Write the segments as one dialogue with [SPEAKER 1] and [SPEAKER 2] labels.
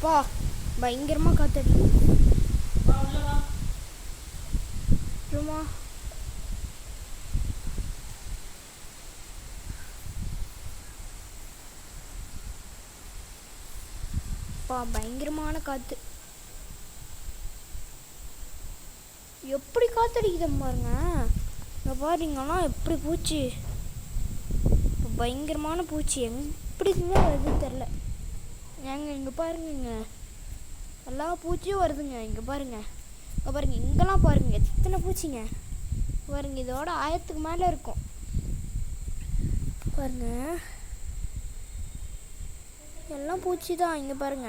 [SPEAKER 1] பா பயங்கரமாக காத்தடிக்குமா பா பயங்கரமான காற்று. எப்படி காத்தடிக்குது பாருங்க. இங்கே பாருங்கன்னா எப்படி பூச்சி பயங்கரமான பூச்சி எப்படிங்க வருது தெரில. ஏங்க இங்கே பாருங்கங்க எல்லா பூச்சியும் வருதுங்க. இங்கே பாருங்க இங்கெல்லாம் பாருங்க எத்தனை பூச்சிங்க பாருங்க. இதோட 1000க்கு மேலே இருக்கும் பாருங்க. எல்லாம் பூச்சி தான். இங்கே பாருங்க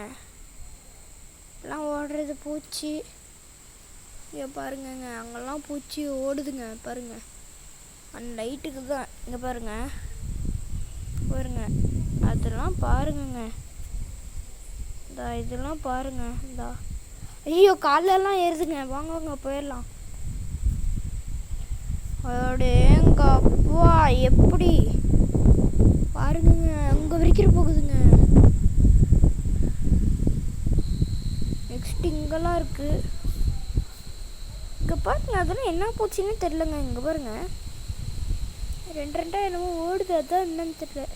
[SPEAKER 1] எல்லாம் ஓடுறது பூச்சி. இங்கே பாருங்கங்க அங்கெல்லாம் பூச்சி ஓடுதுங்க பாருங்க. அந்த லைட்டுக்கு தான். இங்கே பாருங்க அதெல்லாம் பாருங்கங்க. இதெல்லாம் பாருங்க. ஐயோ காலெல்லாம் ஏறுதுங்க. வாங்க போயிடலாம். எங்க அப்பா எப்படி பாருங்க அங்கே வரைக்கிற போகுதுங்க. நெக்ஸ்ட் இங்கெல்லாம் இருக்கு. இங்கே பாருங்க அதெல்லாம் என்ன பூச்சின்னு தெரிலங்க. இங்கே பாருங்க ரெண்டா என்னமோ ஓடுது. அதான் என்னன்னு தெரியல.